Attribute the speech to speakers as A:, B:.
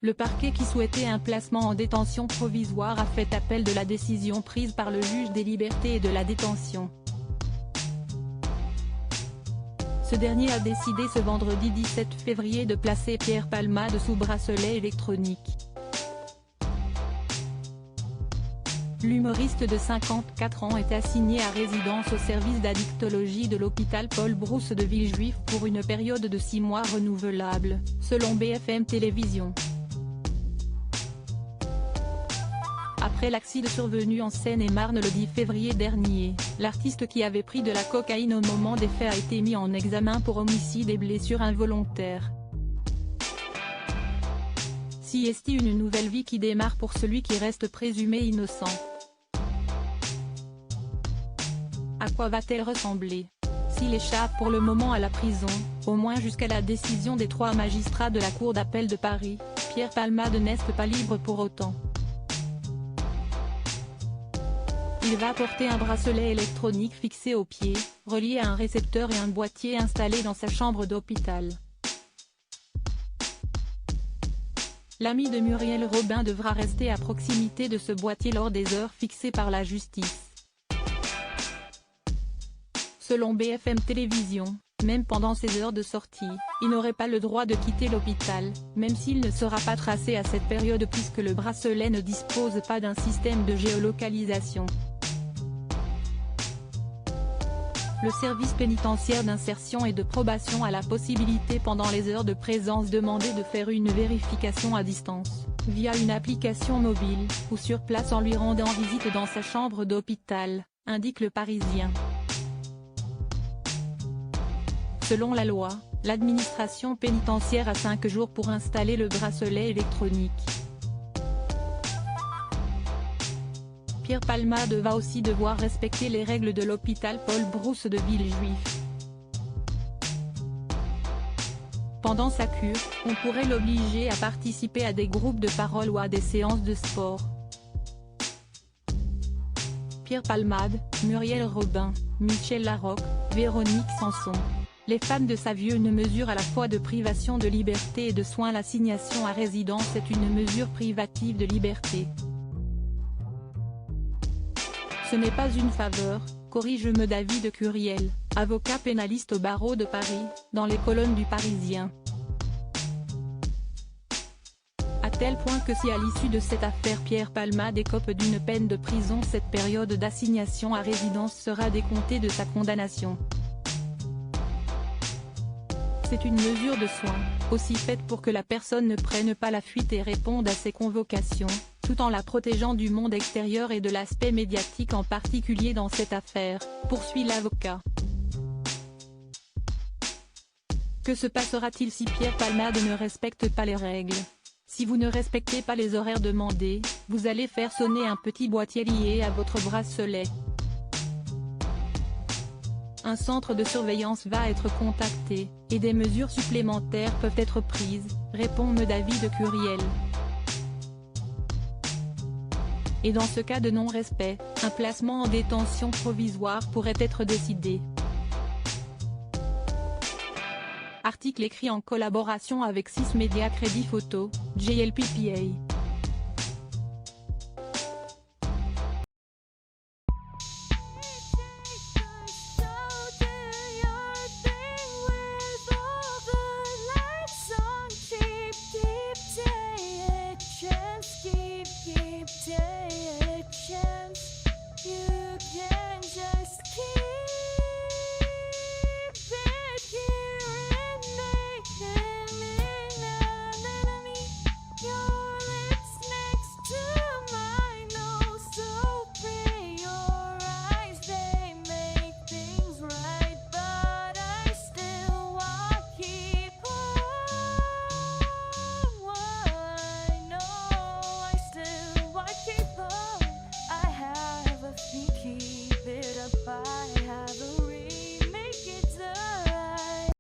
A: Le parquet qui souhaitait un placement en détention provisoire a fait appel de la décision prise par le juge des libertés et de la détention. Ce dernier a décidé ce vendredi 17 février de placer Pierre Palmade sous bracelet électronique. L'humoriste de 54 ans est assigné à résidence au service d'addictologie de l'hôpital Paul-Brousse de Villejuif pour une période de 6 mois renouvelable, selon BFM Télévision. Après l'accident survenu en Seine-et-Marne le 10 février dernier, l'artiste qui avait pris de la cocaïne au moment des faits a été mis en examen pour homicide et blessures involontaires. Si est une nouvelle vie qui démarre pour celui qui reste présumé innocent. À quoi va-t-elle ressembler? S'il échappe pour le moment à la prison, au moins jusqu'à la décision des 3 magistrats de la Cour d'appel de Paris, Pierre Palmade n'est pas libre pour autant. Il va porter un bracelet électronique fixé au pied, relié à un récepteur et un boîtier installé dans sa chambre d'hôpital. L'ami de Muriel Robin devra rester à proximité de ce boîtier lors des heures fixées par la justice. Selon BFM Télévision, même pendant ces heures de sortie, il n'aurait pas le droit de quitter l'hôpital, même s'il ne sera pas tracé à cette période puisque le bracelet ne dispose pas d'un système de géolocalisation. Le service pénitentiaire d'insertion et de probation a la possibilité pendant les heures de présence demandées de faire une vérification à distance, via une application mobile, ou sur place en lui rendant visite dans sa chambre d'hôpital, indique Le Parisien. Selon la loi, l'administration pénitentiaire a 5 jours pour installer le bracelet électronique. Pierre Palmade va aussi devoir respecter les règles de l'hôpital Paul-Brousse de Villejuif. Pendant sa cure, on pourrait l'obliger à participer à des groupes de parole ou à des séances de sport. Pierre Palmade, Muriel Robin, Michel Larocque, Véronique Sanson. Les fans de Savieux ne mesurent à la fois de privation de liberté et de soins. L'assignation à résidence est une mesure privative de liberté. Ce n'est pas une faveur, corrige me David Curiel, avocat pénaliste au barreau de Paris, dans les colonnes du Parisien. À tel point que si à l'issue de cette affaire Pierre Palmade écope d'une peine de prison, cette période d'assignation à résidence sera décomptée de sa condamnation. C'est une mesure de soin, aussi faite pour que la personne ne prenne pas la fuite et réponde à ses convocations, tout en la protégeant du monde extérieur et de l'aspect médiatique en particulier dans cette affaire, poursuit l'avocat. Que se passera-t-il si Pierre Palmade ne respecte pas les règles? Si vous ne respectez pas les horaires demandés, vous allez faire sonner un petit boîtier lié à votre bracelet. Un centre de surveillance va être contacté, et des mesures supplémentaires peuvent être prises, répond me David Curiel. Et dans ce cas de non-respect, un placement en détention provisoire pourrait être décidé. Article écrit en collaboration avec 6 médias Crédit Photo, JLPPA.